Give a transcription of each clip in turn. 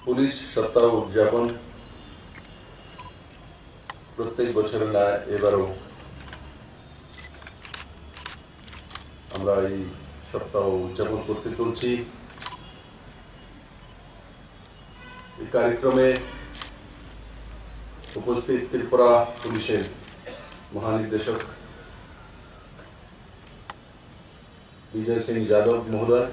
Police सप्ताह उद्यापन प्रत्येक বছরের না এবারও আমরা এই সপ্তাহ উদ্যাপন করতে চলছি। এই कार्यक्रमे उपस्थित त्रिपुरा पुलिसेर महानिर्देशक विजय सिंह यादव महोदय,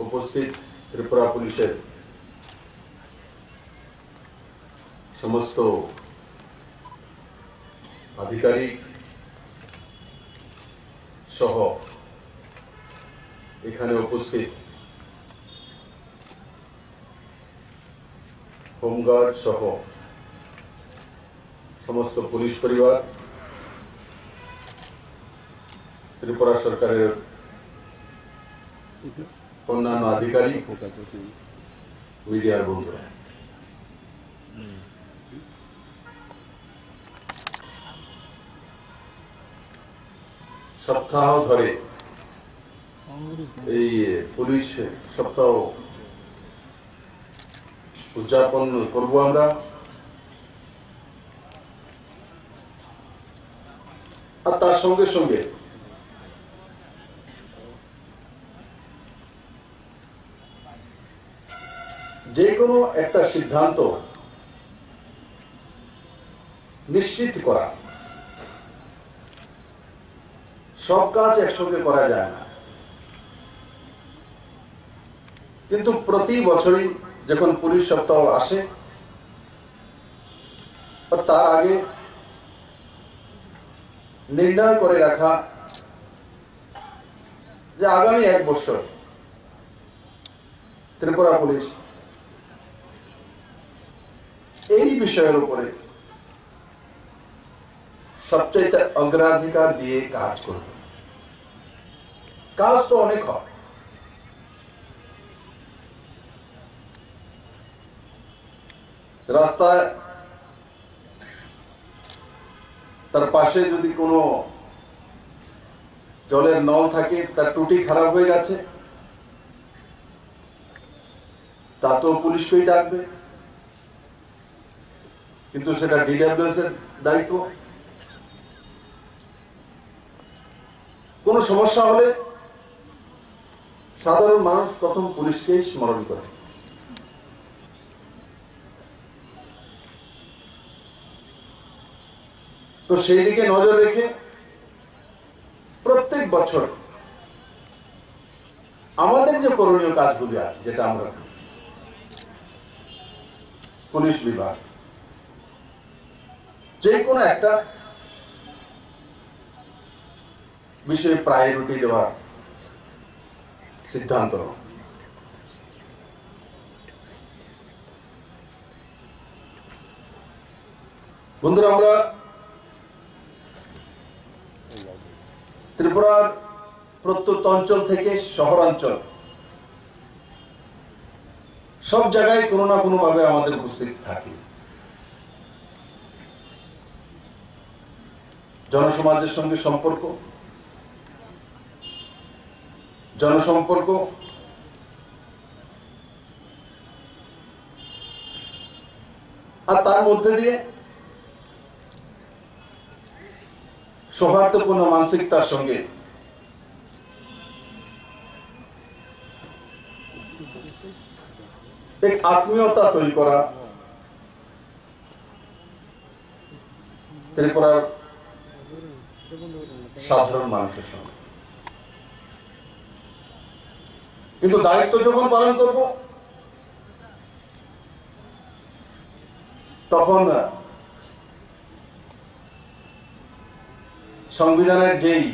उपस्थित त्रिपुरा पुलिसेर समस्त आधिकारिक सह एखाने उपस्थित होमगार्ड सह समस्त पुलिस परिवार, त्रिपुरा सरकारेर अन्यान्य आधिकारिक, मीडिया बंधुरा, सप्ताह धरे पुलिस सप्ताह उद्यापन करब। आमरा और तार संगे संगे जे कोनो एकटा सिद्धांत निश्चित करा, सब काज एकसंगे करा जाए ना, किन्तु प्रति बछरई जखन पुलिस सप्ताह आसे और तार आगे निर्णय करे रखा जे आगामी एक बछर त्रिपुरा पुलिस এই বিষয়ের উপরে সবচেয়ে অগ্রাধিকার দিয়ে কাজ করবে। কাজ তো অনেক হয়, রাস্তায় তার পাশে যদি কোনো জলের নল থাকে, তার টুটি খারাপ হয়ে গেছে, তা তো পুলিশকেই ডাকবে, কিন্তু সেটা ডিডব্লিউএস এর দায়িত্ব। কোনো সমস্যা হলে সাধারণ মানুষ প্রথম পুলিশকেই স্মরণ করে। তো সেই দিকে নজর রেখে প্রত্যেক বছর আমাদের যে করণীয় কাজগুলি আছে, যেটা আমরা পুলিশ বিভাগ যে কোনো একটা বিষয়ে প্রায়োরিটি দেওয়ার সিদ্ধান্ত। বন্ধুরা, আমরা ত্রিপুরার প্রত্যন্ত অঞ্চল থেকে শহরাঞ্চল সব জায়গায় কোনো না কোনো ভাবে আমাদের উপস্থিত থাকি। জনসমাজের সঙ্গে সম্পর্ক, জনসম্পর্ক, আর তার মধ্যে দিয়ে সৌহার্দ্যপূর্ণ মানসিকতার সঙ্গে এক আত্মীয়তা তৈরি করা ত্রিপুরার সাধারণ মানুষের সঙ্গে। কিন্তু দায়িত্ব যখন পালন করব, তখন সংবিধানের যেই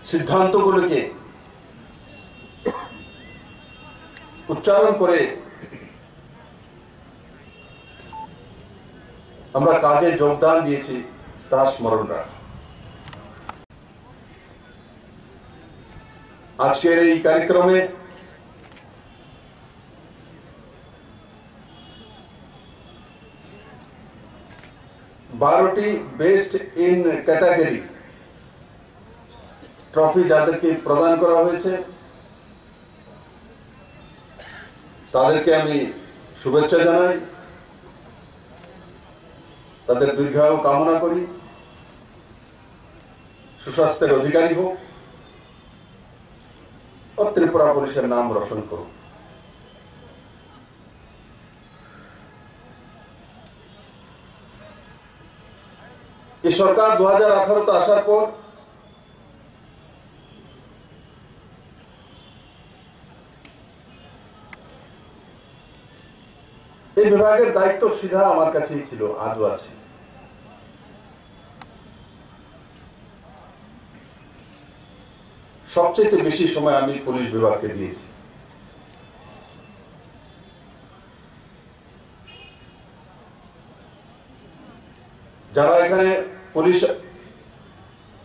সিদ্ধান্তগুলোকে উচ্চারণ করে আমরা কাজে যোগদান দিয়েছি তা স্মরণ রাখা। আজকের এই কার্যক্রমে 12টি বেস্ট ইন ক্যাটাগরি ট্রফি যাদেরকে প্রদান করা হয়েছে তাদেরকে আমি শুভেচ্ছা জানাই, তাদের দীর্ঘায়ু কামনা করি, সুস্বাস্থ্যের অধিকারী হোক ও ত্রিপুরা পুলিশের নাম রোশন করুক। এই সরকার 2018 আসার পর এই বিভাগের দায়িত্ব সিধা আমার কাছেই ছিল, আজও আছে। সবচেয়ে বেশি সময় আমি পুলিশ বিভাগকে দিয়েছি। যারা এখানে পুলিশ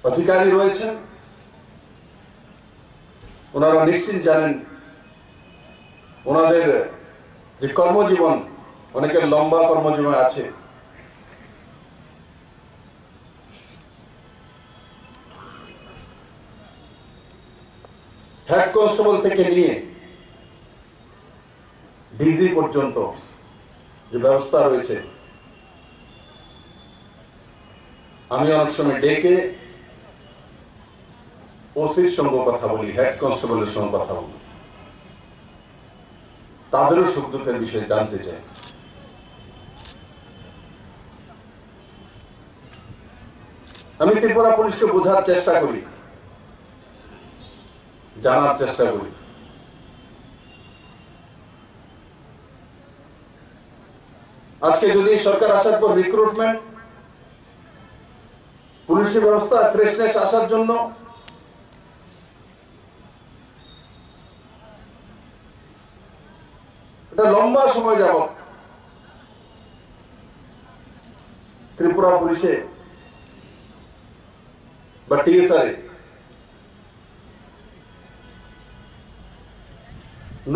অধিকারী রয়েছেন ওনারা নিশ্চিত জানেন ওনাদের যে কর্মজীবন, অনেকের লম্বা কর্মজীবন আছে। হেড কনস্টেবল থেকে নিয়ে ডিজি পর্যন্ত যে ব্যবস্থা রয়েছে, আমি অনেক সময় ডেকে ওসির সঙ্গে কথা বলি, হেড কনস্টেবলের সঙ্গে কথা বলি, তাদেরও সুখ দুঃখের বিষয়ে জানতে চাই। আমি ত্রিপুরা পুলিশকে বোঝার চেষ্টা করি, জানার চেষ্টা করি। আজকে যদি সরকার আসার পর রিক্রুটমেন্ট, পুলিশি ব্যবস্থা ফ্রেশনেস আসার জন্য এটা লম্বা সময় যাবত ত্রিপুরা পুলিশে বা টিএসআর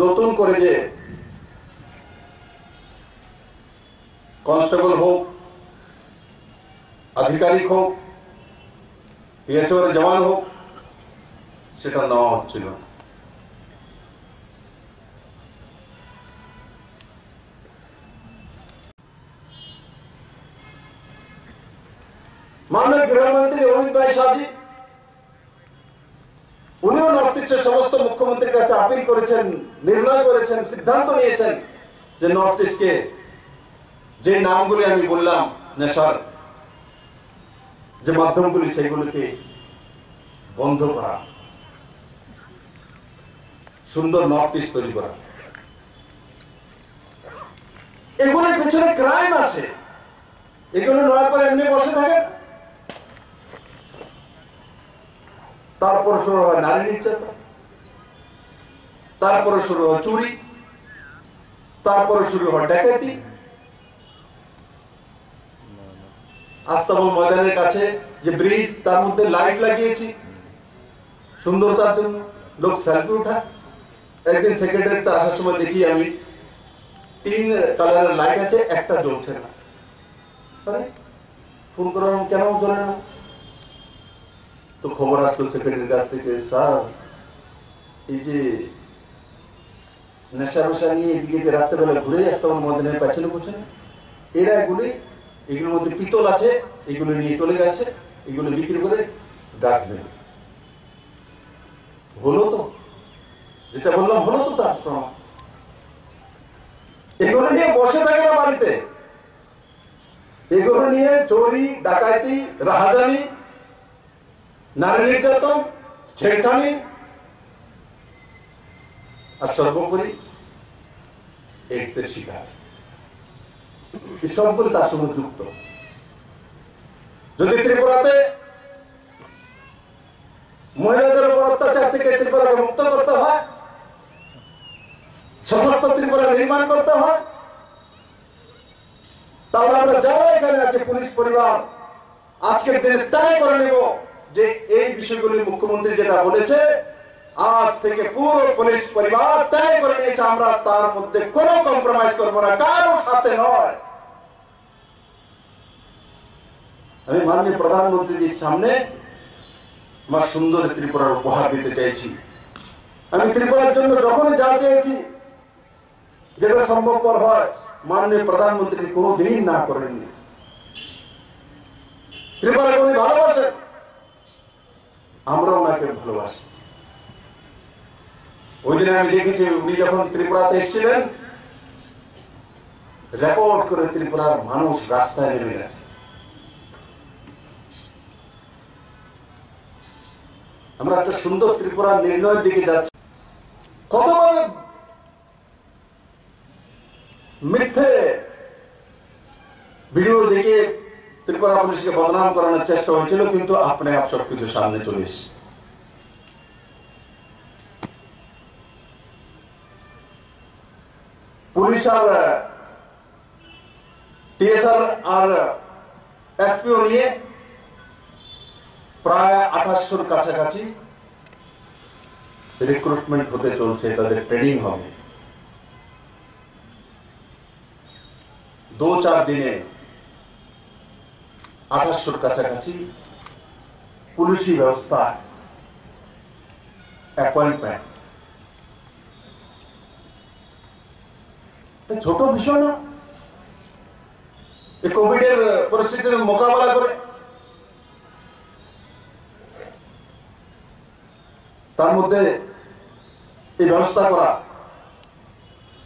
নতুন করে যে কনস্টেবল হোক, আধিকারিক হোক, পিএসওর জওয়ান হোক, সেটা নেওয়া হচ্ছিল। माननीय गृहमंत्री अमित भाई शाह जी উনিও নর্থ ইস্টের সমস্ত মুখ্যমন্ত্রীর কাছে আপিল করেছেন, নির্ণয় করেছেন, সিদ্ধান্ত নিয়েছেন যে নর্থ ইস্টকে যে নামগুলি আমি বললাম নেশার যে মাধ্যমগুলি সেগুলোকে বন্ধ করা, সুন্দর নর্থ ইস্ট তৈরি করা। এগুলোর পেছনে ক্রাইম আছে, এগুলো নয় করে এমনি বসে থাকে। তারপর শুরু হয় নারী নির্যাতন, তারপরে শুরু হয় চুরি, তারপরে শুরু হয় ডাকাতি। আস্তাবল ময়দানের কাছে যে ব্রিজ, তার মধ্যে লাইট লাগিয়েছি সুন্দরতার জন্য, লোক সেলফি উঠায়। একদিন সেক্রেটারিতে আসার সময় দেখি আমি 3 কালারের লাইট আছে, একটা জ্বলছে না। ফোন করলাম কেন জ্বলে না, তো খবর আসলো সেক্রেটারির কাছ থেকে, স্যার এই যে নেশা পেশা নিয়ে এদিকে রাত্রেবেলা ঘুরে আস্তাবল ময়দানের পেছনে পেছনে এরা এগুলোর মধ্যে পিতল আছে, এগুলো নিয়ে চলে গেছে, এগুলো বিক্রি করে ড্রাগস নেবে। হলো তো, যেটা বললাম হলো তো। তার এগুলো নিয়ে বসে থাকে না বাড়িতে, এগুলো নিয়ে চোরি, ডাকাতি, রাহাজানি, নারী নির্যাতন, ছেড়খানি, আর সর্বোপরি এইডসের শিকার, এই সবগুলো তার সঙ্গে যুক্ত। যদি ত্রিপুরাতে মহিলাদের উপর অত্যাচার থেকে ত্রিপুরাকে মুক্ত করতে হয়, সশক্ত ত্রিপুরা নির্মাণ করতে হয়, তাহলে আমরা যারা এখানে আছে পুলিশ পরিবার আজকের দিনে তাই করে নেব যে এই বিষয়গুলি মুখ্যমন্ত্রী যেটা বলেছে, আজ থেকে পুরো পুলিশ পরিবার তাই করে নিয়েছে, আমরা তার মধ্যে কোনো কম্প্রোমাইজ করবো না, কারোর সাথে নয়। আমি মাননীয় প্রধানমন্ত্রীর সামনে আমার সুন্দর ত্রিপুরার উপহার দিতে চাইছি। আমি ত্রিপুরার জন্য যখনই যা চেয়েছি যেটা সম্ভবপর হয় মাননীয় প্রধানমন্ত্রী কোনোদিন না করেননি। ত্রিপুরাকে উনি ভালোবাসেন, আমরা ওনাকে ভালোবাসি। ওই দিনে আমি দেখেছি উনি যখন ত্রিপুরাতে এসেছিলেন রেকর্ড করে ত্রিপুরার মানুষ রাস্তায় নেমে গেছে। আমরা একটা সুন্দর ত্রিপুরার নির্ণয়ের দিকে যাচ্ছি। কতবার মিথ্যে ভিডিও দেখে ত্রিপুরা পুলিশকে বদনাম করানোর চেষ্টা হয়েছিল, কিন্তু আপনি আপ সবকিছু সামনে চলে এসেছে। পুলিশ আর টিএসআর আর এসপিও নিয়ে প্রায় 2800 কাছাকাছি রিক্রুটমেন্ট হতে চলছে, তাদের ট্রেনিং হবে। 2-4 দিনে 2800 কাছাকাছি পুলিশি ব্যবস্থা অ্যাপয়েন্টমেন্ট। ছোট বিষয় না, এই কোভিডের পরিস্থিতির মোকাবেলা করে তার মধ্যে এই ব্যবস্থা করা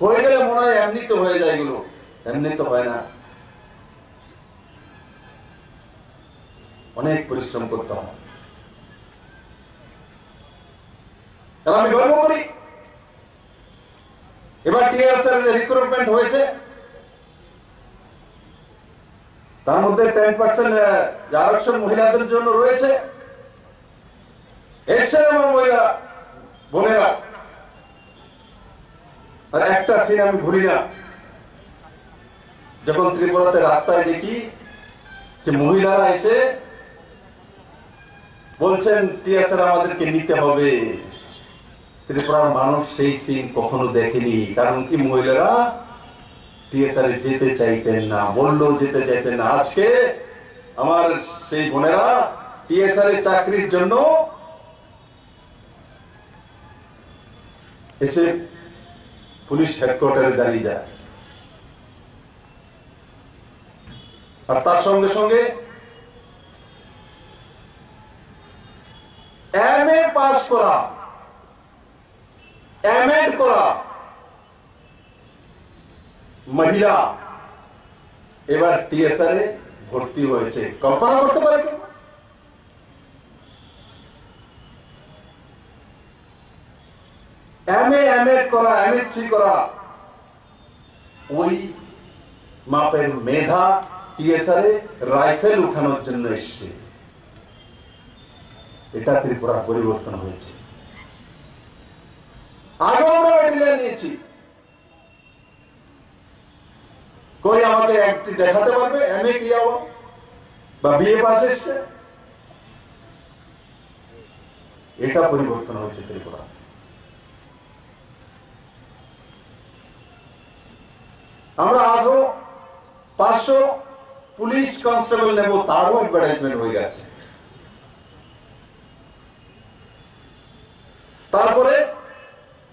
হয়ে গেলে মনে হয় এমনি তো হয়ে যায়, এগুলো এমনি তো হয় না, অনেক পরিশ্রম করতে হয়। আমি গর্ব করি এবার টিআরএস রিক্রুটমেন্ট হয়েছে, তার মধ্যে 10% আরক্ষণ মহিলাদের জন্য রয়েছে। এসে আমার মহিলা বোনেরা, আর একটা সিন আমি ভুলি না, যখন ত্রিপুরাতে রাস্তায় দেখি যে মহিলারা এসে বলছেন টিএসআর আমাদেরকে নিতে হবে। ত্রিপুরার মানুষ সেই সিন কখনো দেখেনি, কারণ কি মহিলারা টিএসআর যেতে চাইতেন না, বললেও যেতে চাইতেন না। আজকে আমার সেই বোনেরা টিএসআর চাকরির জন্য এসে পুলিশ হেডকোয়ার্টারে দাঁড়িয়ে যায়, আর তার সঙ্গে সঙ্গে এমএ পাস করা, এমএড করা মহিলা এবার টিএসআর এ ভর্তি হয়েছে। কল্পনা করতে পারে কেউ? এমএ এমএড করা, এমএসসি করা, ওই মাপের মেধা টিএসআর এ রাইফেল উঠানোর জন্য এসছে। এটা ত্রিপুরা পরিবর্তন হয়েছে। আগে আমরা মেডেল নিয়েছি, কই আমাকে একটি দেখাতে পারবে এমএ কিয়া বা বিএ পাস এসছে? এটা পরিবর্তন হয়েছে ত্রিপুরা। আমরা আজও 500 পুলিশ কনস্টেবল নেব, তারও অ্যাডভার্টাইজমেন্ট হয়ে গেছে। তারপরে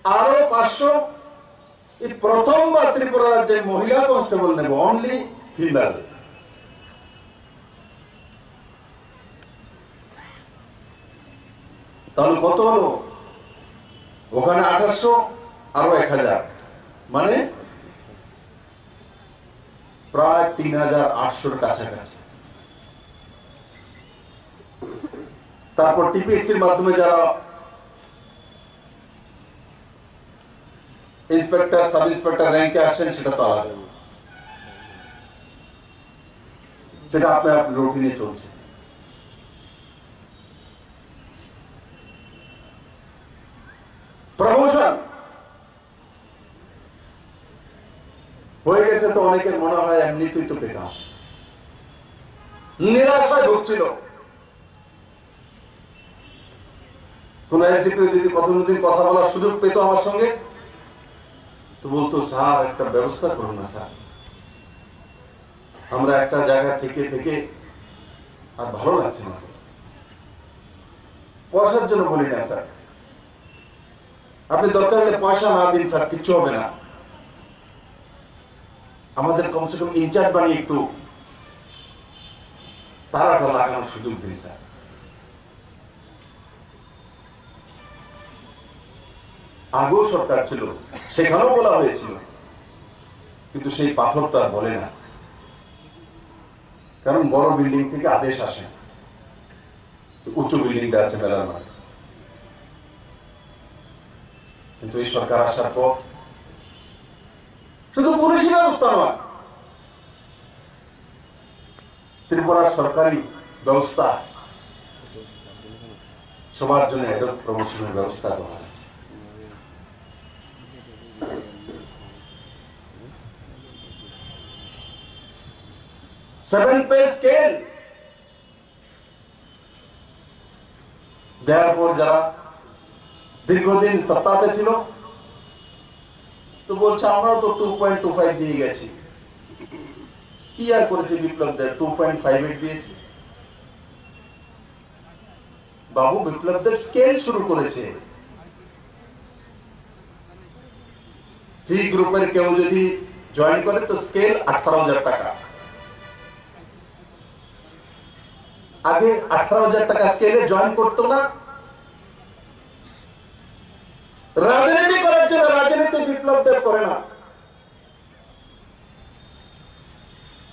আরো 500 প্রথমবার ত্রিপুরার যে মহিলা কনস্টেবল নেব, অনলি ফিমেল। তাহলে কত হলো? ওখানে 800, আরো 1000, মানে প্রায় 3800 কাছাকাছি। তারপর টিপিএসসির মাধ্যমে যারা ইন্সপেক্টর, সাব ইন্সপেক্টর র্যাঙ্কে আসছেন সেটা তো আলাদা, সেটা আপনার রুটিনে চলছে। প্রমোশন হয়ে গেছে তো অনেকের মনে হয় এমনিতেই তো পেতাম, নিরাশায় ভুগছিল। কোন এসডিপি যদি কতদিন কথা বলার সুযোগ পেত আমার সঙ্গে, তো বলতো স্যার একটা ব্যবস্থা করুন না স্যার, আমরা একটা জায়গা থেকে থেকে আর ভালো লাগছে না স্যার। পয়সার জন্য বলি না স্যার, আপনি দরকার হলে পয়সা না দিন স্যার, কিচ্ছু হবে না। আমাদের কমসে কম ইনচার্জ বানিয়ে একটু তারাটা লাগানোর সুযোগ দিন স্যার। আগেও সরকার ছিল, সেখানেও বলা হয়েছিল, কিন্তু সেই পাথর তো আর বলে না, কারণ বড় বিল্ডিং থেকে আদেশ আসে, উঁচু বিল্ডিংটা আছে মেলার মাঠে। কিন্তু এই সরকার আসার পর শুধু পুলিশি ব্যবস্থা নয়, ত্রিপুরার সরকারি ব্যবস্থা সবার জন্য এডপ প্রমোশনের ব্যবস্থা করা হয়েছে। 7 পে স্কেল দেওয়ার পর যারা দীর্ঘদিন সত্তাতে ছিল তো বলছে আমরা তো 2.25 দিয়ে গেছি। কি আর করেছে বিপ্লব দেব? 2.58 দিয়েছে। বাবু বিপ্লব দেব স্কেল শুরু করেছে। সি গ্রুপের কেউ যদি জয়েন করে তো স্কেল 18,000 টাকা। আগে 18,000 টাকা স্কেলে জয়েন করতো না। রাজনীতি করার জন্য রাজনীতি বিপ্লব দেব করে না,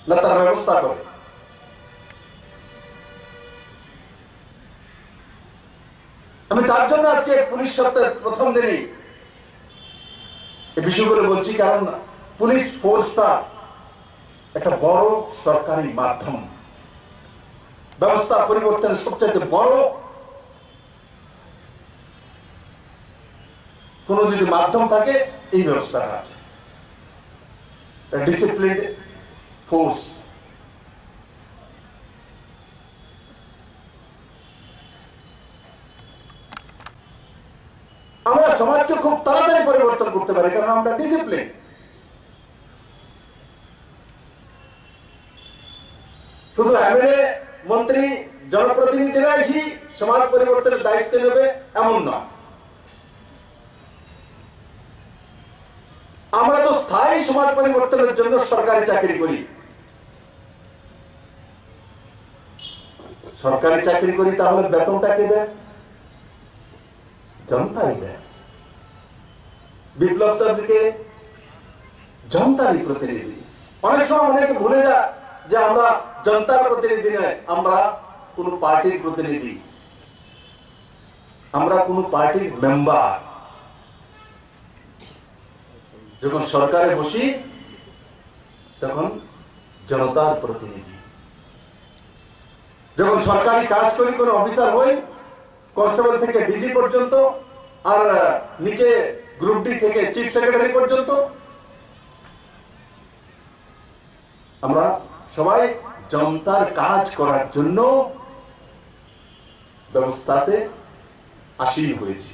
না তার ব্যবস্থা করে। আমি তার জন্য আজকে পুলিশ সপ্তাহের প্রথম দিনই এই বিষয়গুলো বলছি, কারণ পুলিশ ফোর্সটা একটা বড় সরকারি মাধ্যম। ব্যবস্থা পরিবর্তনের সবচেয়ে বড় কোন যদি মাধ্যম থাকে এই ব্যবস্থাটা আছে, ডিসিপ্লিন ফোর্স। আমরা সমাজকে খুব তাড়াতাড়ি পরিবর্তন করতে পারি, কারণ আমরা ডিসিপ্লিন। শুধু এমএলএ, মন্ত্রী, জনপ্রতিনিধিরাই হি সমাজ পরিবর্তনের দায়িত্ব নেবে এমন নয়। আমরা তো স্থায়ী সমাজ পরিবর্তনের জন্য সরকারি চাকরি করি। সরকারি চাকরি করি, তাহলে বেতনটা কে দেয়? জনতাই দেয়। বিপ্লব সাহেবকে জনতারই প্রতিনিধি। অনেক সময় অনেকে ভুলে যায় যে আমরা জনতার প্রতিনিধি নয়, আমরা কোন পার্টির প্রতিনিধি, আমরা কোন পার্টির মেম্বার। যখন সরকারে বসি তখন জনতার প্রতিনিধি। যখন সরকারি কাজ করি, কোন অফিসার হই, কনস্টেবল থেকে ডিজি পর্যন্ত, আর নিচে গ্রুপ ডি থেকে চিফ সেক্রেটারি পর্যন্ত, আমরা সবাই জনতার কাজ করার জন্য ব্যবস্থাতে আসীন হয়েছি।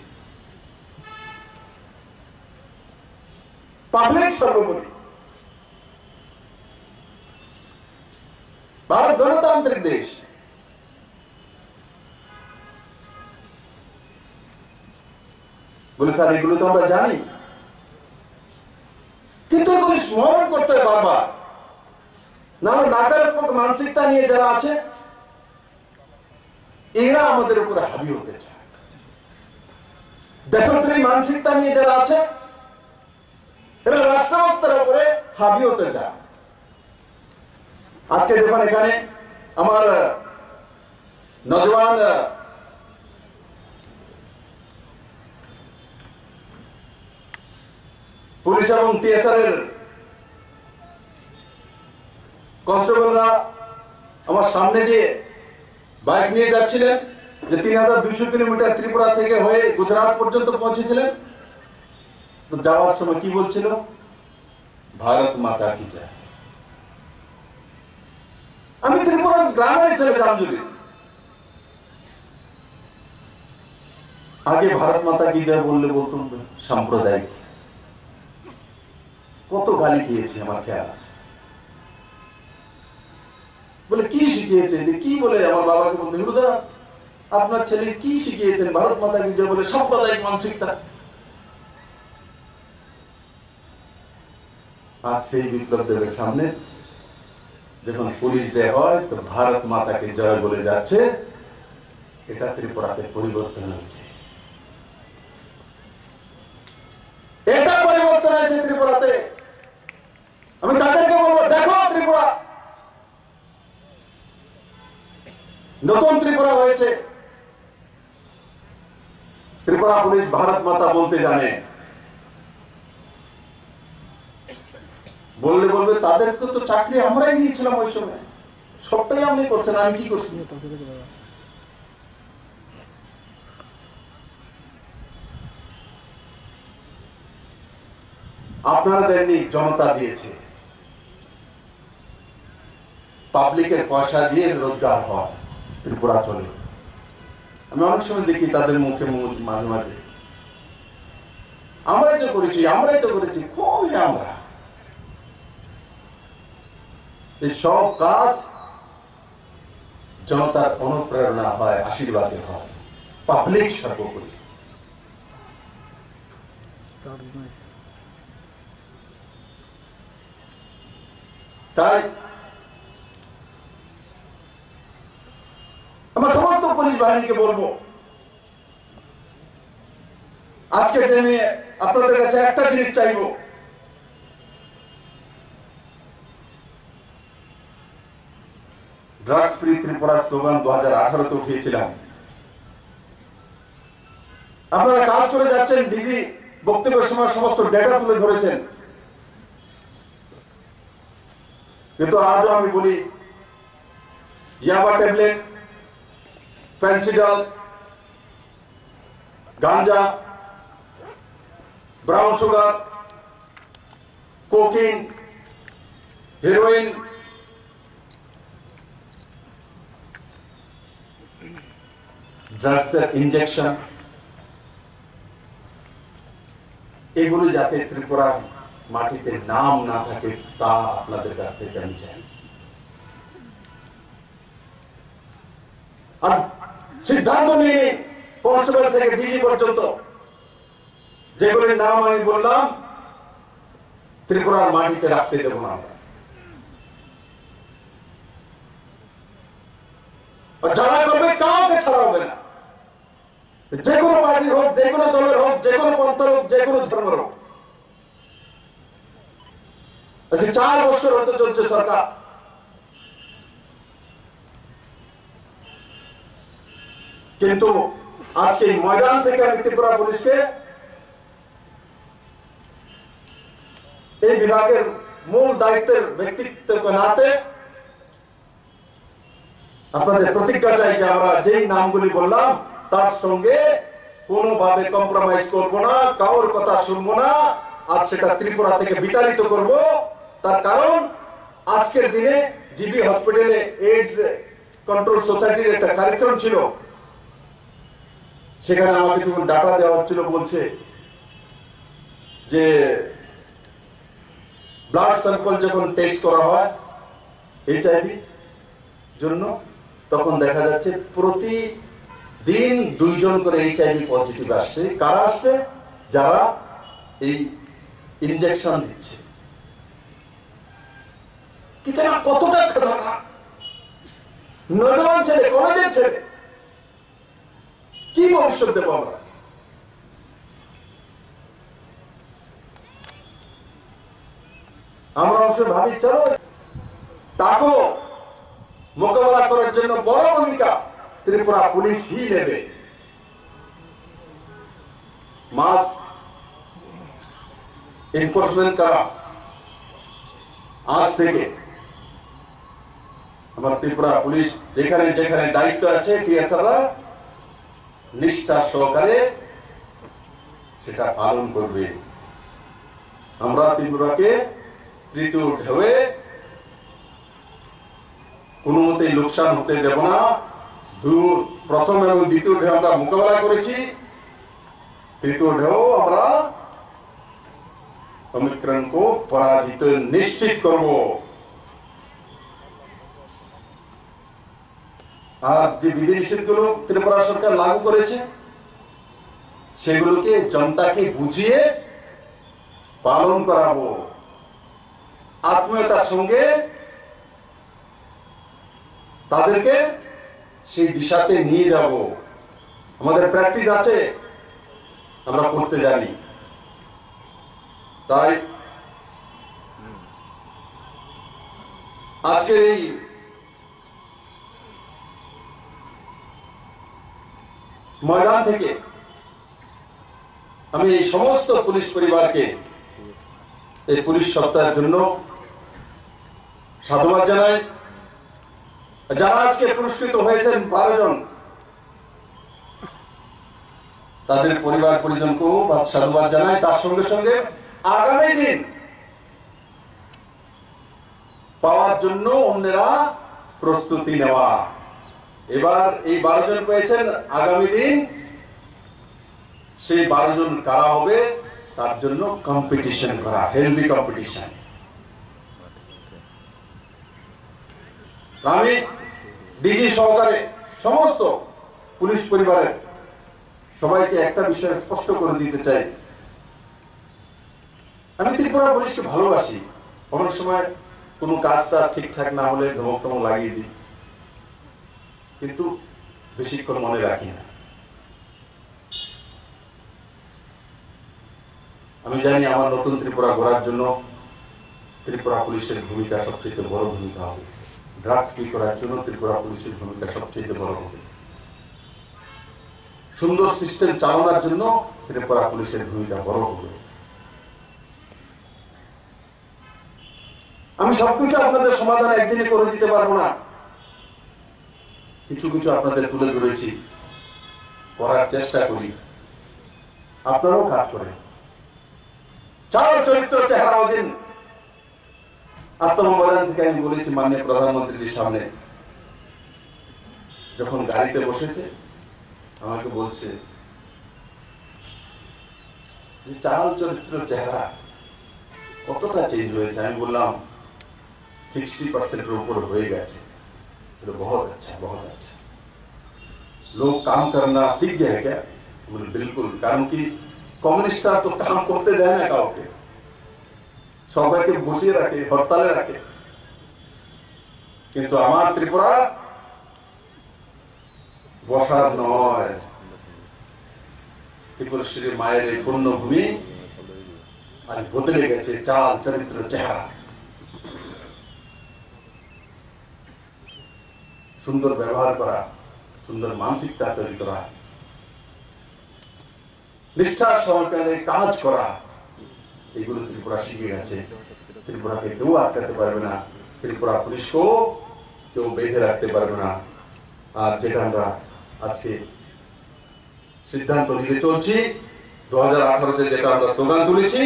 পাবলিক সর্বোপরি। ভারত গণতান্ত্রিক দেশ। বলে স্যার এগুলো তো আমরা জানি, কিন্তু এগুলো স্মরণ করতে হয় বারবার, না নাকারাত্মক মানসিকতা নিয়ে যারা আছে এরা আমাদের উপরে হাবি হতে চায়। দেশপ্রেমী মানসিকতা নিয়ে যারা আছে এরা রাষ্ট্রভক্তের উপরে হাবি হতে চায়। আজকে যখন এখানে আমার নজওয়ান পুলিশ এবং টিএসআর এর কনস্টেবলরা আমার সামনে দিয়ে বাইক নিয়ে যাচ্ছিলেন, যে 3,200 কিলোমিটার ত্রিপুরা থেকে হয়ে গুজরাট পর্যন্ত পৌঁছেছিলেন, তো যাওয়ার সময় কি বলছিল? ভারত মাতা কি জয়। আমি ত্রিপুরার গ্রামের ছেলে, জামজুরি। আগে ভারত মাতা কি জয় বললে বলতুম সাম্প্রদায়িক। কত গালি দিয়েছে আমার খেয়াল আছে। বলে কি শিখিয়েছেন, কি বলে আমার বাবাকে বলতে, হুদা আপনার ছেলে কি শিখিয়েছেন, ভারত মাতা কি জয় বলে সাম্প্রদায়িক মানসিকতা। আজ সেই বিপ্লব দেবের সামনে যখন পুলিশ ডে হয় তো ভারত মাতাকে জয় বলে যাচ্ছে, এটা ত্রিপুরাতে পরিবর্তন হচ্ছে। এটা পরিবর্তন হয়েছে ত্রিপুরাতে। আমি তাদেরকে বলবো, দেখো ত্রিপুরা নতুন ত্রিপুরা হয়েছে। ত্রিপুরা পুলিশ ভারত মাতা বলতে জানে। বললে বলবে তাদেরকে তো চাকরি আমরাই দিয়েছিলাম ওই সময়, সবটাই আপনি করছেন, আমি কি করছি। আপনারা দেননি, জনতা দিয়েছে। পাবলিকের পয়সা দিয়ে রোজগার হয়, ত্রিপুরা চলে। আমি অনেক সময় দেখি তাদের মুখে মাঝে মাঝে আমরাই তো করেছি, আমরাই তো করেছি। কই আমরা? এই সব কাজ জনতার অনুপ্রেরণা হয়, আশীর্বাদে হয়, পাবলিক সর্বোপরি। তাই আমরা সমস্ত পুলিশ বাহিনীকে বলবো, আজকে দিনে আপনাদের কাছে একটা জিনিস চাইব, ড্রাগস ফ্রি ত্রিপুরা স্লোগান 2018-তে উঠিয়েছিলাম। আপনারা কাজ করে যাচ্ছেন, ডিজি বক্তব্যের সময় সমস্ত ডেটা তুলে ধরেছেন, কিন্তু আজও আমি বলি ইয়াবা ট্যাবলেট, ফেন্সিডল, গাঞ্জা, ব্রাউন সুগার, কোকিন, হেরোইন, ড্রাগসের ইনজেকশন, এগুলো যাতে ত্রিপুরার মাটিতে নাম না থাকে তা আপনাদের কাছ থেকে আমি চাই। আর সিদ্ধান্ত নিয়ে কনস্টেবল থেকে ডিজি পর্যন্ত যেগুলির নাম আমি বললাম, ত্রিপুরার মাটিতে রাখতে দেব না আমরা। যারা করবে কাউকে ছাড়া হবে না, যে কোনো পার্টির হোক, যে কোনো দলের হোক, যে কোনো পন্থার হোক, যে কোনো ধর্মের হোক। 4 বছর হতে চলছে সরকার, কিন্তু আজকে এই ময়দান থেকে আমি ত্রিপুরা পুলিশকে এই বিভাগের মূল দায়িত্বের ব্যক্তিত্বকে নাতে আপনাদের প্রতিজ্ঞা চাই যে আমরা যেই নামগুলি বললাম তার সঙ্গে কোনোভাবে কম্প্রোমাইজ করব না, কারোর কথা শুনবো না। আজ সেটা ত্রিপুরা থেকে বিতাড়িত করব। তার কারণ আজকের দিনে জিবি হসপিটালে এইডস কন্ট্রোল সোসাইটির একটা কার্যক্রম ছিল, সেখানে আমাকে যখন ডাটা দেওয়া হচ্ছিল, বলছে যে ব্লাড স্যাম্পল যখন টেস্ট করা হয় এইচআইভি জন্য, তখন দেখা যাচ্ছে প্রতিদিন 2 জন করে এইচআইভি পজিটিভ আসছে। কারা আসছে? যারা এই ইনজেকশন দিচ্ছে। কিন্তু কতটা খতরনাক! নজওয়ান ছেলে, কলেজের ছেলে, কি ভবিষ্যৎ দেবো আমরা? আমরা অবশ্য ভাবি চলো তাকে মোকাবেলা করার জন্য বড় ভূমিকা ত্রিপুরা পুলিশই নেবে। মাস এনফোর্সমেন্ট করা আজ থেকে আমার ত্রিপুরা পুলিশ যেখানে যেখানে দায়িত্ব আছে টিএসআররা নিষ্ঠা সহকারে সেটা পালন করবে। আমরা ত্রিপুরাকে তৃতীয় ঢেউয়ে কোনো মতেই লোকসান হতে দেব না। প্রথম এবং দ্বিতীয় ঢেউ আমরা মোকাবেলা করেছি, তৃতীয় ঢেউ আমরা ओमिक्रॉन को पराजित निश्चित करबो। আর যে বিধিনিষেধগুলো ত্রিপুরা সরকার লাগু করেছে সেগুলোকে জনতাকে বুঝিয়ে পালন করাবো, আত্মীয়তার সঙ্গে তাদেরকে সেই দিশাতে নিয়ে যাব। আমাদের প্র্যাকটিস আছে, আমরা করতে জানি। তাই আজকের এই ময়দান থেকে আমি এই সমস্ত পুলিশ পরিবারকে এই পুলিশ সপ্তাহের জন্য সাধুবাদ জানাই। যারা আজকে পুরস্কৃত হয়েছেন 12 জন, তাদের পরিবার পরিজনকেও সাধুবাদ জানাই। তার সঙ্গে সঙ্গে আগামী দিন পাওয়ার জন্য অন্যরা প্রস্তুতি নেওয়া। এবার এই 12 জন পেয়েছেন, আগামী দিন সেই 12 জন কারা হবে তার জন্য কম্পিটিশন করা, হেলদি কম্পিটিশন। আমি ডিজি সহকারে সমস্ত পুলিশ পরিবারের সবাইকে একটা বিষয় স্পষ্ট করে দিতে চাই, আমি ত্রিপুরা পুলিশকে ভালোবাসি। অনেক সময় কোনো কাজটা ঠিকঠাক না হলে ধমক টমক লাগিয়ে দিই, কিন্তু বেশিক্ষণ মনে রাখি না। আমি জানি আমার নতুন ত্রিপুরা গড়ার জন্য ত্রিপুরা পুলিশের ভূমিকা সবচেয়ে বড় ভূমিকা হবে। ড্রাগস ফ্রি করার জন্য ত্রিপুরা পুলিশের ভূমিকা সবচেয়ে বড় হবে। সুন্দর সিস্টেম চালানোর জন্য ত্রিপুরা পুলিশের ভূমিকা বড় হবে। আমি সবকিছু আপনাদের সমাধান একদিনে করে দিতে পারবো না, কিছু কিছু আপনাদের তুলে ধরেছি, করার চেষ্টা করি, আপনারাও কাজ করেন। চার চরিত্র চেহারা দিন। আত্মমর্যাদা থেকে আমি বলেছি মাননীয় প্রধানমন্ত্রীর সামনে, যখন গাড়িতে বসেছে আমাকে বলছে যে চাল চরিত্র চেহারা কতটা চেঞ্জ হয়েছে। আমি বললাম 60% ऊपर হয়ে গেছে। तो बहुत अच्छा, बहुत अच्छा। लोग काम करना सीख गए हैं क्या? बोले बिल्कुल, कारण कि कम्युनिस्टরা তো কাম করতে দেয় না কাউকে, সবাইকে বসিয়ে রাখে, হরতালে রাখে। কিন্তু আমার ত্রিপুরা বসার নয়। ত্রিপুরেশ্বরী মায়ের এই পুণ্যভূমি আজ বদলে গেছে চাল চরিত্র চেহারা। সুন্দর ব্যবহার করা, সুন্দর মানসিকতা তৈরি করা, নিষ্ঠার সহকারে কাজ করা, এগুলো ত্রিপুরা শিখে গেছে। ত্রিপুরাকে কেউ আটকাতে পারবে না, ত্রিপুরা পুলিশকেও কেউ বেঁধে রাখতে পারবে না। আর যেটা আমরা আজকে সিদ্ধান্ত নিয়ে চলছি, 2018-তে যেটা আমরা স্লোগান তুলেছি,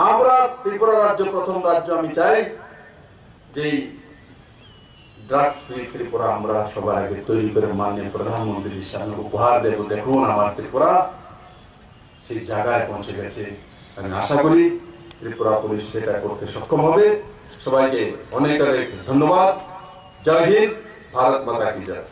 আমরা ত্রিপুরা রাজ্য প্রথম রাজ্য। আমি চাই যে ড্রাগস ফ্রি ত্রিপুরা আমরা সবার আগে তৈরি করে মাননীয় প্রধানমন্ত্রীর সামনে উপহার দেব। দেখুন আমার ত্রিপুরা সেই জায়গায় পৌঁছে গেছে। আমি আশা করি ত্রিপুরা পুলিশ সেটা করতে সক্ষম হবে। সবাইকে অনেক অনেক ধন্যবাদ। জয় হিন্দ, ভারত মাতা কি জয়।